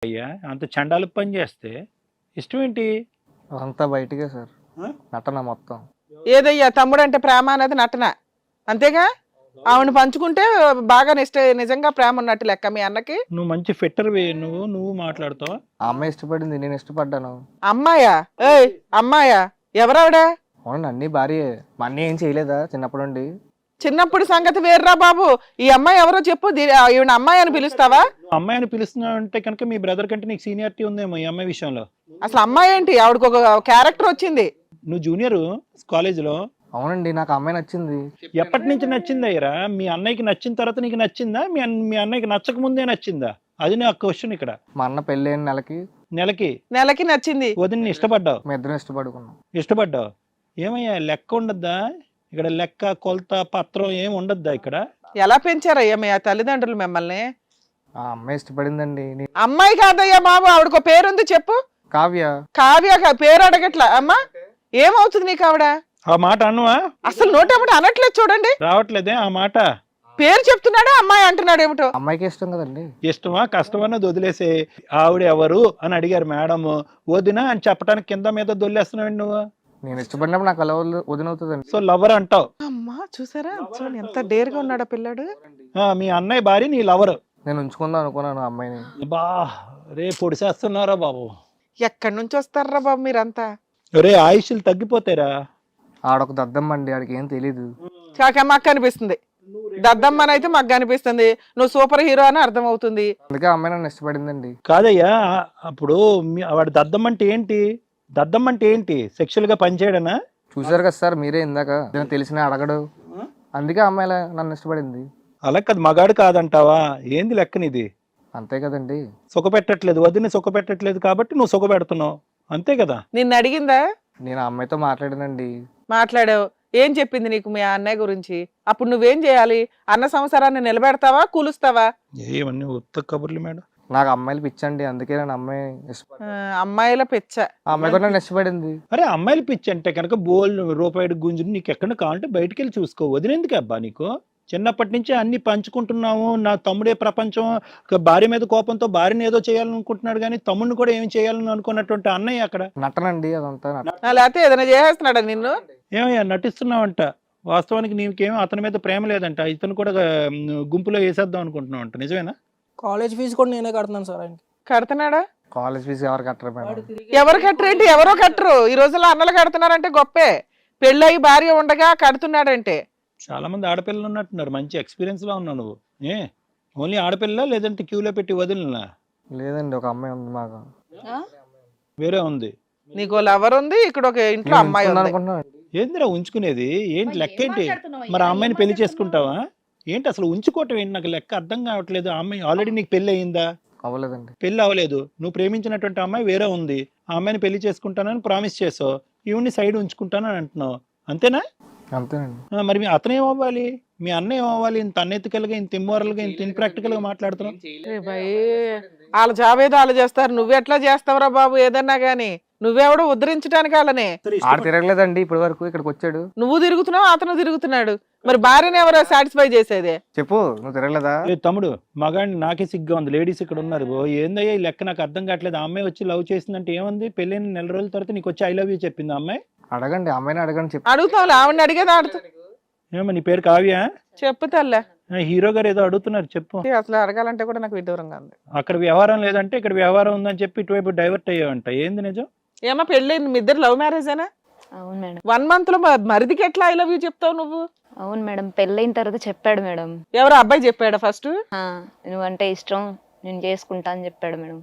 అయ్యా అంత చండాలకు పని చేస్తే ఇష్టం ఏంటి? అదంతా బయటికే సార్, ఆ? నటన మొత్తం. ఏదయ్యా తమ్ముడు అంటే ప్రేమ అనేది నటన అంతేగా. ఆవిడ పంచుకుంటే బాగా నిజంగా ప్రేమ ఉన్నట్టు లెక్క మీ అన్నకి. నువ్వు మంచి ఫిట్టర్వి, నువ్వు మాట్లాడతావా? ఆ అమ్మాయి ఇష్టపడింది, నేను ఇష్టపడ్డాను. అమ్మాయా? ఏయ్ అమ్మాయా? ఎవరావిడ? అవునండి, అన్ని భార్యే. మా అన్నయ్య ఏం చేయలేదా చిన్నప్పటి నుండి? చిన్నప్పుడు సంగతి వేర్రా బాబు. ఈ అమ్మాయి ఎవరో చెప్పు. ఈవిడ అమ్మాయి అని పిలుస్తావా? అమ్మాయిని పిలుస్తున్నావు అంటే కనుక మీ బ్రదర్ కంటే నీకు సీనియారిటీ ఉందేమో ఈ అమ్మాయి విషయంలో. అసలు అమ్మాయి ఏంటి? ఆవిడకు ఒక క్యారెక్టర్ వచ్చింది. నువ్వు జూనియర్ కాలేజీలో. అవునండి, నాకు ఆ అమ్మాయి నచ్చింది. ఎప్పటి నుంచి నచ్చింది అయ్యరా? మీ అన్నయ్యకి నచ్చిన తర్వాత నీకు నచ్చిందా? మీ అన్నయ్యకి నచ్చక ముందే నచ్చిందా? అది నా క్వశ్చన్ ఇక్కడ. మా అన్న పెళ్ళి అయిన నెలకి నచ్చింది. వదిన ఇష్టపడ్డావు? మీ ఇద్దరం ఇష్టపడ్డావు. ఏమయ్యా లెక్క ఉండద్దా ఇక్కడ? లెక్క కొలత పత్రం ఏం ఉండద్దా ఇక్కడ? ఎలా పెంచారయ్యా మీ తల్లిదండ్రులు మిమ్మల్ని? ఆ అమ్మాయి ఇష్టపడిందండి. అమ్మాయి కాదయ్యా బాబు, ఆవిడకు పేరుంది చెప్పు. కావ్య. కావ్య పేరు అడగట్లా అమ్మా. ఏమవుతుంది నీకు ఆవిడ? ఆ మాట అన్నవా? అసలు నోటేమిటి అనట్లేదు చూడండి. రావట్లేదే ఆ మాట. పేరు చెప్తున్నాడా అమ్మాయి అంటున్నాడు ఏమిటో? అమ్మాయికి ఇష్టం కదండి. ఇష్టమా కష్టమన్నది వదిలేసే. ఆవిడ ఎవరు అని అడిగారు మేడం, వదిన అని చెప్పడానికి కింద మీద దొల్లేస్తున్నావు నువ్వు. నేను ఇష్టపడినప్పుడు నాకు అలా వదినవుతుందండి. సో లవర్ అంటావు. అమ్మా చూసారా చూడండి ఎంత డేర్గా ఉన్నాడా పిల్లాడు. మీ అన్నయ్య భార్య నీ లవర్. నేను ఉంచుకుందాం అనుకున్నాను ఆ అమ్మాయిని. బా రే పొడిసేస్తున్నారా బాబు. ఎక్కడి నుంచి వస్తారా బాబు మీరంతా? రే ఆయుష్లు తగ్గిపోతారా. ఆడొక దద్దమ్మ అండి, ఆడికి ఏం తెలీదు. మాకు అనిపిస్తుంది దద్దమ్మని అయితే మాకు అనిపిస్తుంది. నువ్వు సూపర్ హీరో అని అర్థం అవుతుంది. అందుకే ఆ అమ్మాయి నన్ను ఇష్టపడిందండి. కాదయ్యా, అప్పుడు వాడు దద్దమ్మ అంటే ఏంటి? సెక్షువల్ గా పనిచేయడనా? చూసారు కదా సార్ మీరే ఇందాక, తెలిసిన అడగడు. అందుకే ఆ అమ్మాయి నన్ను ఇష్టపడింది. అలా కదా, మగాడు కాదంటావా? ఏంది లెక్కనిది? అంతే కదండి. సుఖ పెట్టట్లేదు, వదిన సుఖ పెట్టట్లేదు కాబట్టి నువ్వు సుఖ పెడుతున్నావు, అంతే కదా. నిన్ను అడిగిందా? నేను ఆ అమ్మాయితో మాట్లాడానండి. మాట్లాడావు. ఏం చెప్పింది నీకు మీ అన్నయ్య గురించి? అప్పుడు నువ్వేం చేయాలి? అన్న సంసారాన్ని నిలబెడతావా కూలుస్తావా? ఏమన్నీ ఉత్త కబుర్లు మేడం. నాకు అమ్మాయిలు పిచ్చండి, అందుకే నేను అమ్మాయి అమ్మాయిల పిచ్చ. ఆ అమ్మాయి కూడా నన్ను ఇష్టపడింది. అరే అమ్మాయిలు పిచ్చి అంటే కనుక బోల్ రూపాయి గుంజుని నీకు ఎక్కడ కావాలంటే బయటకు వెళ్ళి చూసుకో. వదిలేందుకు అబ్బా నీకు? చిన్నప్పటి నుంచి అన్ని పంచుకుంటున్నాము. నా తమ్ముడే ప్రపంచం. భార్య మీద కోపంతో భార్యని ఏదో చేయాలనుకుంటున్నాడు కానీ తమ్ముడిని కూడా ఏమి చేయాలని అనుకున్నటువంటి అన్నయ్య అక్కడ. నటనండి అదంతా. లేకపోతే ఏదైనా చేసేస్తున్నాడా నిన్ను? ఏమయ్యా నటిస్తున్నావంట, వాస్తవానికి నీకేమో అతని మీద ప్రేమ లేదంట, ఇతను కూడా గుంపులో వేసేద్దాం అనుకుంటున్నావు అంట, నిజమేనా? కాలేజ్ ఫీజు కూడా నేనే కడుతున్నాను సార్ ఆయనకి. కడుతున్నాడా? కాలేజ్ ఫీజు ఎవరు కట్టరు మేడం. ఎవరు కట్టరేంటి? ఎవరో కట్టరు. ఈ రోజుల్లో అన్నలు కడుతున్నారంటే గొప్పే. పెళ్ళయి భార్య ఉండగా కడుతున్నాడంటే. చాలా మంది ఆడపిల్లలు ఉన్నట్టున్నారు. మంచి ఎక్స్పీరియన్స్ లో ఉన్నావు నువ్వు. ఓన్లీ ఆడపిల్ల లేదంటే క్యూలో పెట్టి వదిలినా? లేదండి, ఒక అమ్మాయి ఉంది మాకు. వేరే ఉంది. నీకు లవర్ ఉంది, ఇక్కడ ఒక ఇంట్లో అమ్మాయి ఉంది. అనుకుంటున్నాను. ఏందిరా ఉంచుకునేది? ఏంటి లెక్క ఏంటి? మరి ఆ అమ్మాయిని పెళ్లి చేసుకుంటావా ఏంటి? అసలు ఉంచుకోవటం ఏంటి? నాకు లెక్క అర్థం కావట్లేదు. ఆ అమ్మాయి ఆల్రెడీ నీకు పెళ్లి అయిందా? అవ్వలేదండి. పెళ్లి అవ్వలేదు. నువ్వు ప్రేమించినటువంటి అమ్మాయి వేరే ఉంది. ఆ అమ్మాయిని పెళ్లి చేసుకుంటానని ప్రామిస్ చేసావు. ఈవిని సైడ్ ఉంచుకుంటానని అంటున్నావు, అంతేనా? అంతేనండి. మరి అతను ఏమవ్వాలి? మీ అన్న ఏమవ్వాలి? ఇంత అన్ఎథికల్ గా, ఇంత ఇమ్మోరల్ గా, ఇంత ఇన్ప్రాక్టికల్ గా మాట్లాడుతున్నావు. వాళ్ళ జాబ్ ఏదో వాళ్ళు చేస్తారు, నువ్వెట్లా చేస్తావురా బాబు ఏదన్నా గానీ? నువ్వెవడో ఉద్ధరించడానికి వాళ్ళని. ఆడ తిరగలేదండి ఇప్పటి వరకు, ఇక్కడికి వచ్చాడు. నువ్వు తిరుగుతున్నావు, అతను తిరుగుతున్నాడు. మరి భార్యని ఎవరో సాటిస్ఫై చేసేదే? చెప్పు, నువ్వు తిరగలేదా? తమ్ముడు మగాడిని నాకే సిగ్గా ఉంది. లేడీస్ ఇక్కడ ఉన్నారు. ఏందయ్యా ఈ లెక్క? నాకు అర్థం కావట్లేదు. ఆ అమ్మాయి వచ్చి లవ్ చేసిందంటే ఏముంది? పెళ్ళైన నెల రోజుల తర్వాత నీకు వచ్చి ఐ లవ్ యూ చెప్పింది ఆ అమ్మాయి. అడగండి, అమ్మాయిని అడగండి. చెప్పు. అడుగుతావు, ఆవిడని అడిగేది ఆడుతూ. ఏమో నీ పేరు కావ్య? చెప్పు తల్లే. హీరో గారు ఏదో అడుగుతున్నారు, చెప్పు. అసలు అడగాలంటే కూడా నాకు విడ్డూరంగా ఉంది. అక్కడ వ్యవహారం లేదంటే ఇక్కడ వ్యవహారం ఉందని చెప్పి ఇటువైపు డైవర్ట్ అయ్యావంట. ఏంది నిజం? ఏమో పెళ్ళైంది, మీ ఇద్దరు లవ్ మ్యారేజేనా? అవును మేడం. 1 month లో మరిదికి ఎట్లా ఐ లవ్ యూ చెప్తావు నువ్వు? అవును మేడం, పెళ్ళైన తర్వాత చెప్పాడు మేడం. ఎవరు అబ్బాయి చెప్పాడా ఫస్ట్? నువ్వంటే ఇష్టం, నేను చేసుకుంటా అని చెప్పాడు మేడం.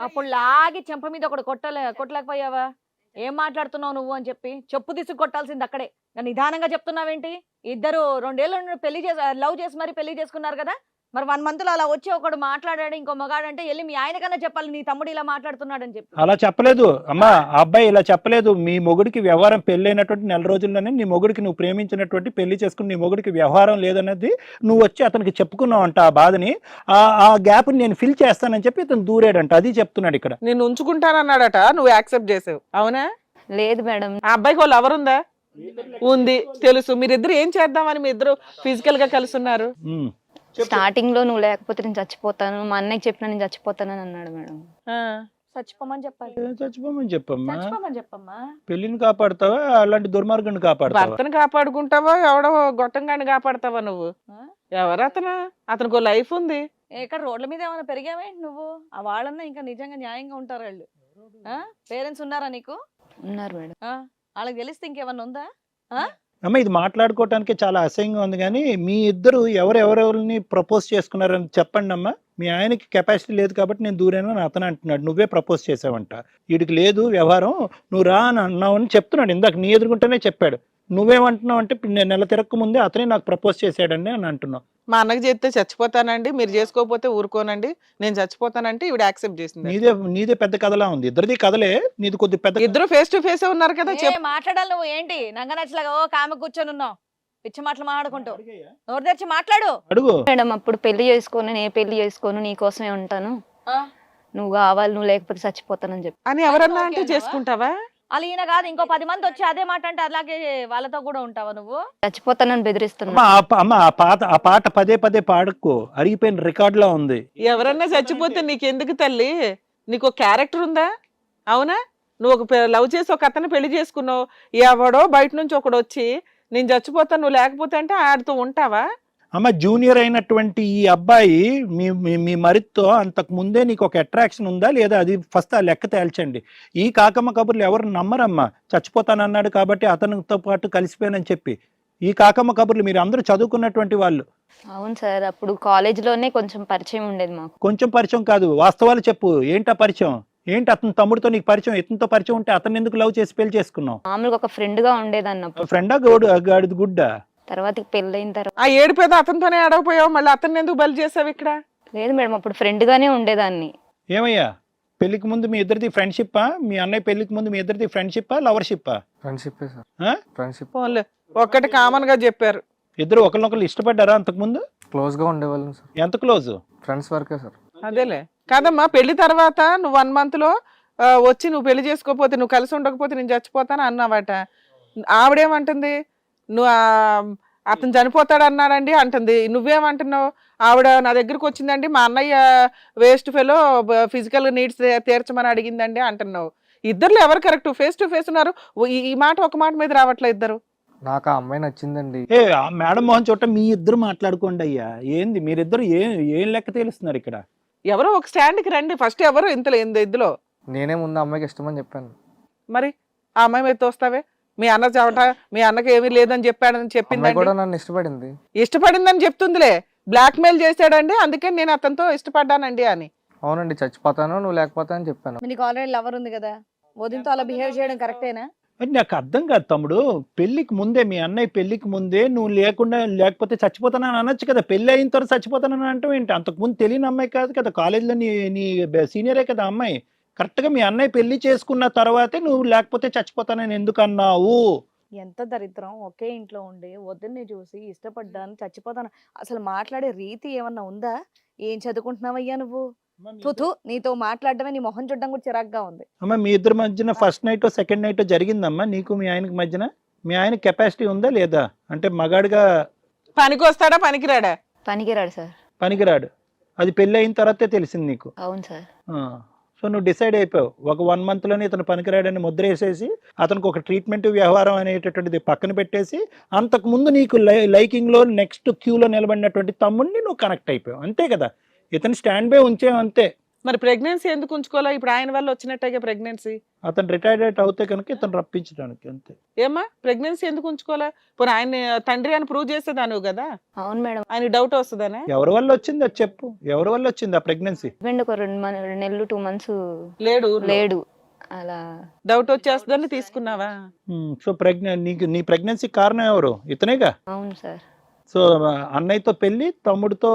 అప్పుడు లాగి చెంప మీద ఒకటి కొట్టలేకపోయావా? ఏం మాట్లాడుతున్నావు నువ్వు అని చెప్పి చెప్పు తీసి కొట్టాల్సింది అక్కడే. నిదానంగా చెప్తున్నావేంటి? ఇద్దరు 2 ఏళ్ళు పెళ్లి లవ్ చేసి మరి పెళ్లి చేసుకున్నారు కదా. మరి 1 month లో అలా వచ్చి ఒకడు మాట్లాడాడు, ఇంకో మగాడంటే వెళ్ళి మీ ఆయన కన్నా చెప్పాలి నీ తమ్ముడు ఇలా మాట్లాడుతున్నాడు అని చెప్పి. అలా చెప్పలేదు అమ్మా, ఆ అబ్బాయి ఇలా చెప్పలేదు. మీ మొగుడికి వ్యవహారం పెళ్ళైనటువంటి నెల రోజుల్లోనే నీ మొగుడికి, నువ్వు ప్రేమించినటువంటి పెళ్లి చేసుకుని నీ మొగుడికి వ్యవహారం లేదన్నది నువ్వు వచ్చి అతనికి చెప్పుకున్నావు అంట. ఆ బాధని, ఆ గ్యాప్ నేను ఫిల్ చేస్తానని చెప్పి ఇతను దూరాడంట. అది చెప్తున్నాడు ఇక్కడ. నేను ఉంచుకుంటానన్నాడట, నువ్వు యాక్సెప్ట్ చేసావు, అవునా? లేదు మేడం. ఆ అబ్బాయికి వాళ్ళు ఎవరుందా? ఉంది, తెలుసు. మీరిద్దరు ఏం చేద్దామని మీ ఇద్దరు ఫిజికల్ గా కలిసి ఉన్నారు? స్టార్టింగ్ లో నువ్వు లేకపోతే నేను చచ్చిపోతాను, మా అన్నయ్యకి చెప్పిన నేను చచ్చిపోతానని అన్నాడు మేడం. చచ్చిపోమని చెప్పాలి. చచ్చిపోమని చెప్పమ్మా. చచ్చిపోమని చెప్పమ్మా. పెళ్లిని కాపాడుతావా అలాంటి దుర్మార్గాన్ని కాపాడుతావా? భర్తను కాపాడుకుంటావా ఎవడో గొట్టంగాని కాపాడతావా నువ్వు? ఎవరు అతను? అతనికి లైఫ్ ఉంది. ఇక్కడ రోడ్ల మీద ఏమైనా పెరిగావేంటి నువ్వు? ఆ వాళ్ళన్నా ఇంకా నిజంగా న్యాయంగా ఉంటారు వాళ్ళు. పేరెంట్స్ ఉన్నారా నీకు? ఉన్నారు మేడం. వాళ్ళకి తెలిస్తే ఇంకేమన్నా ఉందా? అమ్మ ఇది మాట్లాడుకోవటానికి చాలా అసహ్యంగా ఉంది, కానీ మీ ఇద్దరు ఎవరెవరిని ప్రపోజ్ చేసుకున్నారని చెప్పండి అమ్మా. మీ ఆయనకి కెపాసిటీ లేదు కాబట్టి నేను దూరాను అని అతను అంటున్నాడు, నువ్వే ప్రపోజ్ చేసావంట. వీడికి లేదు వ్యవహారం, నువ్వు రా అని అన్నావు అని చెప్తున్నాడు. ఇందాక నీ ఎదుర్కొంటేనే చెప్పాడు. నువ్వేమంటున్నావు అంటే నేను నెల తిరక్క ముందే అతనే నాకు ప్రపోజ్ చేశాడండి అని అంటున్నావు. మా అన్నకి చెప్తే చచ్చిపోతానండి, మీరు చేసుకోకపోతే ఊరుకోనండి, నేను చచ్చిపోతానంటే ఈవిడ యాక్సెప్ట్ చేసింది. నీదే పెద్ద కథలా ఉంది. ఇద్దరిది కథలే, నీది కొద్ది పెద్ద. ఇద్దరు ఫేస్ టు ఫేస్ ఉన్నారు కదా. మాట్లాడాలి నువ్వు ఏంటి నంగ నచ్చలాగా ఓ కామె కూర్చొని ఉన్నావు పిచ్చి మాటలు మాట్లాడుకుంటూ? నోరు తెరిచి మాట్లాడు. అడుగు మేడం అప్పుడు పెళ్లి చేసుకోను, నేను పెళ్లి చేసుకోను, నీకోసమే ఉంటాను, నువ్వు కావాలి, నువ్వు లేకపోతే చచ్చిపోతానని చెప్పి అని ఎవరన్నా అంటే చేసుకుంటావా? అలా ఈయన కాదు ఇంకో 10 మంది వచ్చి అదే మాట అంటే అలాగే వాళ్ళతో కూడా ఉంటావా నువ్వు? చచ్చిపోతానని బెదిరిస్తున్నా. అమ్మ ఆ పాట పదే పదే పాడకు, అరిగిపోయిన రికార్డ్ లా ఉంది. ఎవరన్నా చచ్చిపోతే నీకెందుకు తల్లి? నీకు ఒక క్యారెక్టర్ ఉందా? అవునా? నువ్వు ఒక లవ్ చేసి ఒక అతను పెళ్లి చేసుకున్నావు, ఎవడో బయట నుంచి ఒకడు వచ్చి నేను చచ్చిపోతాను నువ్వు లేకపోతే అంటే ఆడితో ఉంటావా? అమ్మ జూనియర్ అయినటువంటి ఈ అబ్బాయి మీ మరితో అంతకు ముందే నీకు ఒక అట్రాక్షన్ ఉందా లేదా? అది ఫస్ట్ ఆ లెక్క తేల్చండి. ఈ కాకమ్మ కబుర్లు ఎవరు నమ్మరమ్మా. చచ్చిపోతానన్నాడు కాబట్టి అతనితో పాటు కలిసిపోయానని చెప్పి. ఈ కాకమ్మ కబుర్లు మీరు అందరూ చదువుకున్నటువంటి వాళ్ళు. అవును సార్, అప్పుడు కాలేజ్ లోనే కొంచెం పరిచయం ఉండేది మాకు. కొంచెం పరిచయం కాదు, వాస్తవాలు చెప్పు. ఏంటా పరిచయం? ఏంటి అతని తమ్ముడితో నీకు పరిచయం? ఇతనితో పరిచయం ఉంటే అతను ఎందుకు లవ్ చేసి పెళ్లి చేసుకున్నావు? మామూలుగా ఒక ఫ్రెండ్ గా ఉండేది అన్నప్పుడు. ఫ్రెండా గాడిది గుడ్డా? తర్వాత పెళ్ళైన తర్వాత ఆ ఏడిపోయేది అతనితోనే అడగపోయావు, మళ్ళీ అతన్ని ఎందుకు బలి చేసావు ఇక్కడ? లేదు మేడం, అప్పుడు ఫ్రెండ్ గానే ఉండేదాన్ని. ఏమయ్యా పెళ్లికి ముందు మీ ఇద్దరిది ఫ్రెండ్షిప్పా? మీ అన్నయ్య పెళ్లికి ముందు మీ ఇద్దరిది ఫ్రెండ్షిప్పా లవర్షిప్పా? Friendship sir. ఫ్రెండ్షిప్. ఫోన్లే ఒక్కటి కామన్ గా చెప్పారు. ఇద్దరు ఒకరినొకరు ఇష్టపడ్డారా అంతకు ముందు? క్లోజ్ గా ఉండేవాళ్ళం సార్. ఎంత క్లోజ్? ఫ్రెండ్స్ వరకే సార్. అదేలే కాదమ్మా, పెళ్లి తర్వాత నువ్వు 1 month లో వచ్చి నువ్వు పెళ్లి చేసుకోకపోతే, నువ్వు కలిసి ఉండకపోతే నేను చచ్చిపోతాను అన్నావాట. ఆవిడేమంటుంది? నువ్వు అతను చనిపోతాడు అన్నాడండి అంటుంది. నువ్వేమంటున్నావు? ఆవిడ నా దగ్గరకు వచ్చిందండి, మా అన్నయ్య వేస్ట్ ఫెలో ఫిజికల్ నీడ్స్ తీర్చమని అడిగిందండి అంటున్నావు. ఇద్దరులో ఎవరు కరెక్ట్? ఫేస్ టు ఫేస్ ఉన్నారు. ఈ మాట ఒక మాట మీద రావట్లే ఇద్దరు. నాకు ఆ అమ్మాయి నచ్చిందండి. మేడం మోహన్ చోట మీ ఇద్దరు మాట్లాడుకోండి అయ్యా. ఏంది మీరిద్దరు ఏం లెక్క తెలుస్తున్నారు ఇక్కడ? ఎవరో ఒక స్టాండ్కి రండి ఫస్ట్. ఎవరు ఇందులో? నేనే ముందు అమ్మాయికి ఇష్టమని చెప్పాను. మరి ఆ అమ్మాయి మీద తోస్తావే? మీ అన్న చవట మీ అన్నకి ఏమీ లేదని చెప్పాడని చెప్పింది కూడా నన్ను ఇష్టపడింది. ఇష్టపడిందని చెప్తుందిలే. బ్లాక్ మెయిల్ చేశాడండి, అందుకే నేను అతనితో ఇష్టపడ్డానండి అని. అవునండి, చచ్చిపోతాను నువ్వు లేకపోతా అని చెప్పాను. నీకు ఆల్రెడీ లవర్ ఉంది కదా, వదినతో అలా బిహేవ్ చేయడం కరెక్టేనా? అది నాకు అర్థం కాదు తమ్ముడు. పెళ్లికి ముందే మీ అన్నయ్య పెళ్లికి ముందే నువ్వు లేకపోతే చచ్చిపోతానని అనొచ్చు కదా. పెళ్లి అయిన తర్వాత చచ్చిపోతానని అంటావు ఏంటి? అంతకుముందు తెలియని అమ్మాయి కాదు కదా, కాలేజీలో నీ సీనియరే కదా అమ్మాయి. కరెక్ట్గా మీ అన్నయ్య పెళ్లి చేసుకున్న తర్వాతే నువ్వు లేకపోతే చచ్చిపోతానని ఎందుకు అన్నావు? ఎంత దరిద్రం. ఒకే ఇంట్లో ఉండి వదిన్ని చూసి ఇష్టపడ్డాను చచ్చిపోతాను. అసలు మాట్లాడే రీతి ఏమన్నా ఉందా? ఏం చదువుకుంటున్నావయ్యా నువ్వు? నీతో మాట్లాడడమే, నీ మొహం చూడడం కూడా చిరాగ్గా ఉంది. అమ్మ మీ ఇద్దరి మధ్యన ఫస్ట్ నైట్ సెకండ్ నైట్ జరిగిందమ్మా నీకు మీ ఆయనకి మధ్యన? మీ ఆయన కెపాసిటీ ఉందా లేదా? అంటే మగాడిగా పనికి వస్తాడా పనికిరాడా? పనికిరాడు సార్. పనికిరాడు. అది పెళ్లి అయిన తర్వాతే తెలిసింది నీకు? అవును సార్. సో నువ్వు డిసైడ్ అయిపోయావు ఒక 1 month లోనే ఇతను పనికిరాడని ముద్ర వేసేసి అతనికి ఒక ట్రీట్మెంట్ వ్యవహారం అనేటటువంటిది పక్కన పెట్టేసి అంతకుముందు నీకు లైకింగ్లో నెక్స్ట్ క్యూలో నిలబడినటువంటి తమ్ముడిని నువ్వు కనెక్ట్ అయిపోయావు అంతే కదా. ఇతను స్టాండ్ బై ఉంచేవు అంతే. మరి ప్రెగ్నెన్సీ ఎందుకు ఉంచుకోవాలా? ఇప్పుడు ఆయన వల్ల వచ్చినట్టే ప్రెగ్నెన్సీ. అతను రిటైర్డ్ అవుతే కనుక ఇతను రప్పించడానికి అంతే. ఏమ్మా ప్రెగ్నెన్సీ ఎందుకు ఉంచుకోవాలా? ఇప్పుడు ఆయన తండ్రి అని ప్రూవ్ చేసేదాను కదా. అవును మేడం. ఆయన డౌట్ వస్తుందనే. ఎవరి వల్ల వచ్చింది అది చెప్పు. ఎవరి వల్ల వచ్చింది ఆ ప్రెగ్నెన్సీ? ఒక 2 నెలలు 2 months లేడు అలా డౌట్ వచ్చేస్తుందని తీసుకున్నావా? సో నీ ప్రెగ్నెన్సీ కారణం ఎవరు? ఇతనేగా. అవును సార్. సో అన్నయ్యతో పెళ్లి, తమ్ముడితో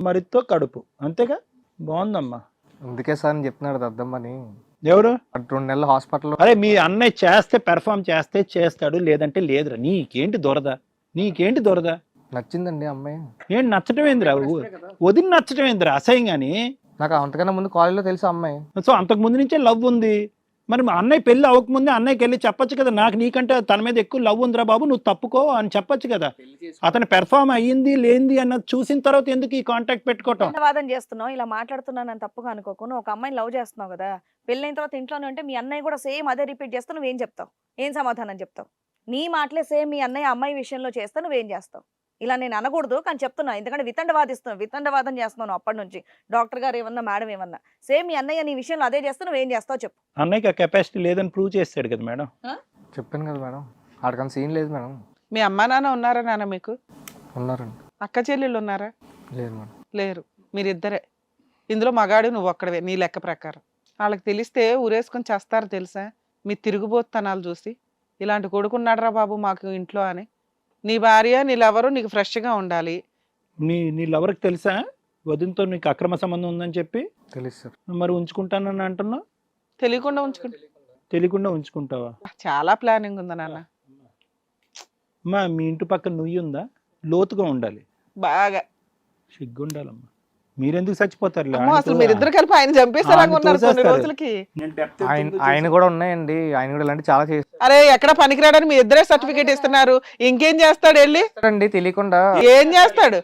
మరితో కడుపు, అంతేగా. బాగుందమ్మా. అందుకే సార్ అని చెప్తున్నాడు అర్థమ్మని. ఎవరు? 2 నెలలు హాస్పిటల్. అరే మీ అన్నయ్య చేస్తే పెర్ఫామ్ చేస్తే చేస్తాడు, లేదంటే లేదురా. నీకేంటి దొరద? నచ్చిందండి అమ్మాయి. ఏంటి నచ్చటం ఏందిరా? వదిలి నచ్చటం ఏందిరా అసహ్యంగాని? నాకు అంతకన్నా ముందు కాలేజీలో తెలుసు అమ్మాయి. సో అంతకు ముందు నుంచే లవ్ ఉంది. మరి మా అన్నయ్య పెళ్లి అవ్వకముందే అన్నయ్యకి వెళ్ళి చెప్పొచ్చు కదా, నాకు నీకంటే తన మీద ఎక్కువ లవ్ ఉందిరా బాబు, నువ్వు తప్పుకో అని చెప్పొచ్చు కదా. అతను పెర్ఫామ్ అయ్యింది లేనిది అన్నది చూసిన తర్వాత ఎందుకు ఈ కాంటాక్ట్ పెట్టుకోవటం? వాదన చేస్తున్నావు, ఇలా మాట్లాడుతున్నాను అని తప్పుగా అనుకోకు. నువ్వు ఒక అమ్మాయిని లవ్ చేస్తున్నావు కదా, పెళ్ళైన తర్వాత ఇంట్లోనే ఉంటే మీ అన్నయ్య కూడా సేమ్ అదే రిపీట్ చేస్తావు, నువ్వేం చెప్తావు? ఏం సమాధానం చెప్తావు? నీ మాటలే సేమ్ మీ అన్నయ్య అమ్మాయి విషయంలో చేస్తా, నువ్వేం చేస్తావు? ఇలా నేను అనకూడదు కానీ చెప్తున్నా, ఎందుకంటే వితండవాదం చేస్తున్నాను అప్పటి నుంచి. డాక్టర్ గారు ఏమన్నా, మేడం ఏమన్నా, సేమ్ మీ అన్నయ్య నీ విషయంలో అదే చేస్తా, నువ్వేం చేస్తావు చెప్పు. అన్నయ్యకి ఆ కెపాసిటీ లేదని ప్రూవ్ చేస్తాడు కదా మేడం. చెప్పాను కదా మేడం, ఆడకని సీన్ లేదు మేడం. మీ అమ్మా నాన్న ఉన్నారా నాన్న మీకు? ఉన్నారండి. అక్క చెల్లెళ్ళు ఉన్నారా? లేదు మేడం. లేరు, మీరిద్దరే. ఇందులో మగాడు నువ్వు ఒక్కడవే నీ లెక్క ప్రకారం. వాళ్ళకి తెలిస్తే ఊరేసుకొని చేస్తారు తెలుసా, మీ తిరుగుబోతనాలు చూసి. ఇలాంటి కొడుకున్నాడరా బాబు మాకు ఇంట్లో అని. నీ భార్య నీళ్ళెవరు నీకు ఫ్రెష్గా ఉండాలి. నీ లవర్కి తెలుసా వదినతో నీకు అక్రమ సంబంధం ఉందని చెప్పి? తెలుసు సార్. మరి ఉంచుకుంటానని అంటున్నావు, తెలియకుండా ఉంచుకుంటావా? చాలా ప్లానింగ్ ఉందా నాన్న. అమ్మా మీ ఇంటి పక్కన నుయ్యి ఉందా? లోతుగా ఉండాలి, బాగా సిగ్గు ఉండాలమ్మా. మీరెందుకు చచ్చిపోతారు? అమ్మో, అసలు మీరిద్దరు కలిపి ఆయన చంపేసేలాగా ఉన్నారు కొన్ని రోజులకి. ఆయన కూడా ఉన్నాయండి, ఆయన కూడా ఇలాంటి చాలా అరే ఎక్కడ పనికిరాడని మీ ఇద్దరే సర్టిఫికేట్ ఇస్తున్నారు, ఇంకేం చేస్తాడు వెళ్ళి? చేస్తాడండి తెలియకుండా. ఏం చేస్తాడు?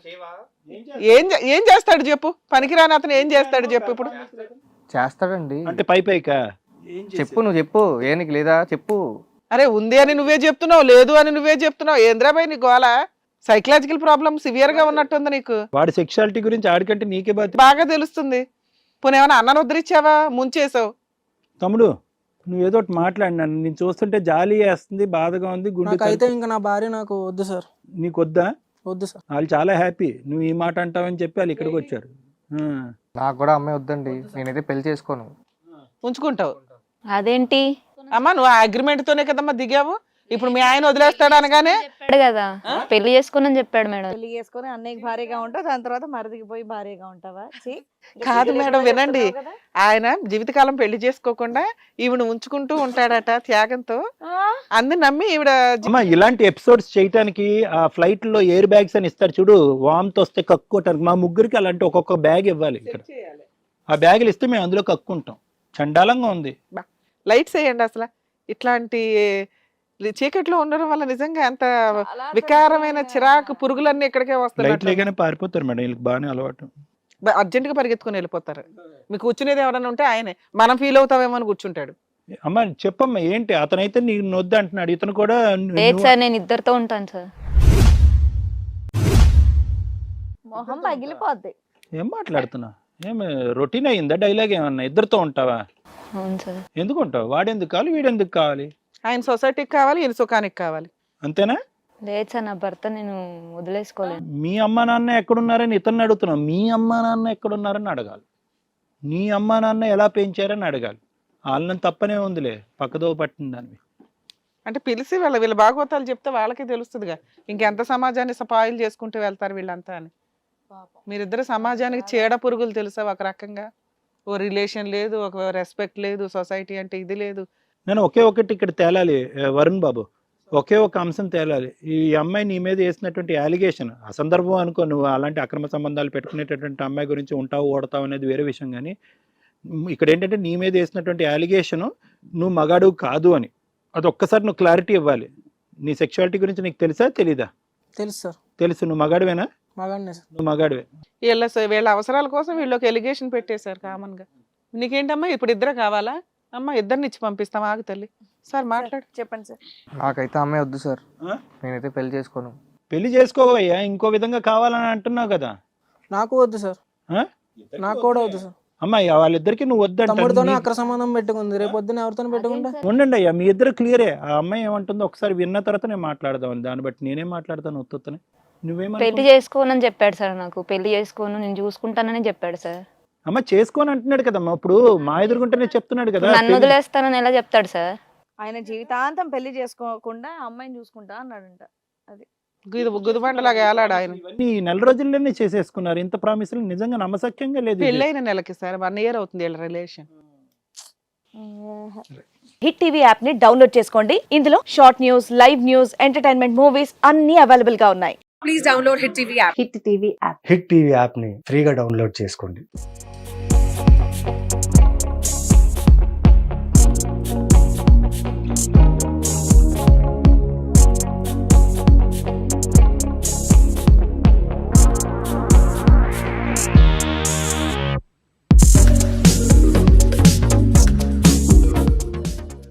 ఏం చేస్తాడు చెప్పు? పనికిరాని అతను ఏం చేస్తాడు చెప్పు ఇప్పుడు? చేస్తాడండి అంటే పైకా చెప్పు, నువ్వు చెప్పు. ఏ నీకు లేదా చెప్పు. అరే ఉంది అని నువ్వే చెప్తున్నావు, లేదు అని నువ్వే చెప్తున్నావు. ఏంద్రాబాయ్ నీ గోల? సైకలాజికల్ ప్రాబ్లం సివియర్ గా ఉన్నట్టుంది నీకు. వాడి సెక్షువాలిటీ గురించి ఆడికంటే నీకే బాగా తెలుస్తుంది. పోనీ ఏమైనా అన్నను ఉద్ధరించావా? ముంచేసావు. తమ్ముడు నువ్వు ఏదో ఒకటి మాట్లాడినాను, నేను చూస్తుంటే జాలి వేస్తుంది, బాధగా ఉంది. నాకైతే ఇంకా నా భార్య నాకు వద్దు సార్. నీకు వద్దా? వద్దు సార్. వాళ్ళు చాలా హ్యాపీ నువ్వు ఈ మాట అంటావని చెప్పి వాళ్ళు ఇక్కడికి వచ్చారు. నాకు కూడా అమ్మాయి వద్దండి, నేనైతే పెళ్లి చేసుకోను. ఉంచుకుంటావు? అదేంటి అమ్మా నువ్వు ఆ అగ్రిమెంట్ తోనే కదమ్మా దిగావు. ఇప్పుడు మీ ఆయన వదిలేస్తాడు అనగానే చెప్పాడు కదా, పెళ్లి చేసుకోనని చెప్పాడు మేడం. పెళ్లి చేసుకుని అన్నయ్యకి భార్యగా ఉంటావు, దాని తర్వాత మరిదికి పోయి భార్యగా ఉంటావా? కాదు మేడం వినండి, ఆయన జీవితకాలం పెళ్లి చేసుకోకుండా ఈవిడ ఉంచుకుంటూ ఉంటాడట త్యాగంతో. అందు నమ్మి ఈవిడ ఇలాంటి ఎపిసోడ్స్ చేయడానికి ఆ ఫ్లైట్ లో ఎయిర్ బ్యాగ్స్ అని ఇస్తారు చూడు, వామ్తో వస్తే కక్కుకోవటానికి. మా ముగ్గురికి అలాంటి ఒక్కొక్క బ్యాగ్ ఇవ్వాలి ఇక్కడ. ఆ బ్యాగులు ఇస్తే మేము అందులో కక్కుంటాం. చండాలంగా ఉంది. లైట్స్ వేయండి. అసలు ఇట్లాంటి చీకట్లో ఉండడం వల్ల నిజంగా ఎంత వికారమైన చిరాకు, పురుగులన్నీ ఇక్కడికే వస్తాయి. పారిపోతారు మేడం, వీళ్ళకి బాగానే అలవాటు. అర్జెంట్ గా పరిగెత్తుకుని వెళ్ళిపోతారు. మీకు కూర్చునేది ఎవరైనా ఉంటే ఆయనే, మనం ఫీల్ అవుతామేమో అని కూర్చుంటాడు. అమ్మా చెప్పమ్మా ఏంటి? అతనైతే నీకు నొద్దు అంటున్నాడు, ఇతను కూడా. లేదు సార్, నేను ఇద్దరితో ఉంటాను సార్. మొహం పగిలిపోద్ది. ఏం మాట్లాడుతున్నా? ఏమి రొటీన్ అయిందా? డైలాగ్ ఏమన్నా? ఇద్దరితో ఉంటావా? అవును సార్. ఎందుకు ఉంటావు? వాడెందుకు కావాలి, వీడెందుకు కావాలి? ఆయన సొసైటీకి కావాలి, ఈయన సుఖానికి కావాలి. అంతేనా? లేదు సార్, నా భర్త నేను వదిలేసుకోలేను. మీ అమ్మ నాన్న ఎక్కడున్నారని ఇతన్ని అడుగుతున్నావు. మీ అమ్మ నాన్న ఎక్కడున్నారని అడగాలి. నీ అమ్మ నాన్న ఎలా పెంచారని అడగాలి. వాళ్ళని తప్పనే ఉందిలే, పక్కదో పట్టిన దాన్ని. అంటే పిలిచి వీళ్ళ భాగవతాలు చెప్తే వాళ్ళకి తెలుస్తుందిగా, ఇంకెంత సమాజాన్ని సపాయిలు చేసుకుంటూ వెళ్తారు వీళ్ళంతా అని. మీరిద్దరు సమాజానికి చీడ పురుగులు తెలుసా? ఒక రకంగా ఓ రిలేషన్ లేదు, ఒక రెస్పెక్ట్ లేదు, సొసైటీ అంటే ఇది లేదు. నేను ఒకే ఒకటి ఇక్కడ తేలాలి వరుణ్ బాబు, ఒకే ఒక అంశం తేలాలి. ఈ అమ్మాయి నీ మీద వేసినటువంటి అలిగేషన్ అసందర్భం అనుకో, నువ్వు అలాంటి అక్రమ సంబంధాలు పెట్టుకునేటటువంటి అమ్మాయి గురించి ఉంటావు ఓడతావు అనేది వేరే విషయం. కానీ ఇక్కడ ఏంటంటే నీ మీద వేసినటువంటి అలిగేషన్ నువ్వు మగాడు కాదు అని, అది ఒక్కసారి నువ్వు క్లారిటీ ఇవ్వాలి. నీ సెక్షువాలిటీ గురించి నీకు తెలుసా తెలీదా? తెలుసు సార్. తెలుసు. నువ్వు మగాడివేనా? మగాడినే సార్. నువ్వు మగాడివే. వీళ్ళ అవసరాల కోసం వీళ్ళు ఒక ఎలిగేషన్ పెట్టేశారు కామన్ గా. నీకేంటమ్మా ఇప్పుడు ఇద్దరు కావాలా? అమ్మ ఇద్దరిని ఇచ్చి పంపిస్తాం, ఆగు తల్లి. సార్ మాట్లాడు. చెప్పండి సార్. నాకైతే అమ్మాయి వద్దు సార్, నేనైతే పెళ్లి చేసుకోను. పెళ్లి చేసుకోవయ్యా, ఇంకో విధంగా కావాలని అంటున్నావు కదా. నాకు వద్దు సార్. నాకు కూడా వద్దు సార్. అమ్మాయి వాళ్ళిద్దరికి నువ్వు వద్దంటే తమ్ముడితోనే అక్ర సంబంధం పెట్టుకుంది, రేపు పొద్దున్న ఎవరితో పెట్టుకుంటా? ఉండండి అయ్యా, మీ ఇద్దరు క్లియరే. ఆ అమ్మాయి ఏమంటుందో ఒకసారి విన్న తర్వాత నేను మాట్లాడదాం. దాన్ని బట్టి నేనేం మాట్లాడతాను ఉత్తనే. నువ్వేమో పెళ్లి చేసుకోనని చెప్పాడు సార్. నాకు పెళ్లి చేసుకోను, నేను చూసుకుంటానని చెప్పాడు సార్. అమ్మ చేసుకోని అంటున్నాడు కదమ్మా, ఇప్పుడు మా ఎదురుకుంటేనే చెప్తున్నాడు కదా. నన్ను వదిలేస్తానని ఎలా చెప్తాడు సార్? ఆయన జీవితాంతం పెళ్లి చేసుకోకుండా అమ్మాయిని చూసుకుంటా అన్నాడంట. అది గుదిబండలాగా ఏలాడు ఆయన. ఇవన్నీ నెల రోజుల్లోనే చేసేసుకున్నారు. ఇంత ప్రామిసులు నిజంగా నమ్మసక్యంగా లేదు. పెళ్ళైన నెలకి సార్ 1 year అవుతుంది వీళ్ళ రిలేషన్. హిట్ టీవీ యాప్ ని డౌన్లోడ్ చేసుకోండి. ఇందులో short news, live news, entertainment movies అన్ని అవైలబుల్ గా ఉన్నాయి. Please download hit TV app. Hit TV app ని ఫ్రీగా డౌన్లోడ్ చేసుకోండి.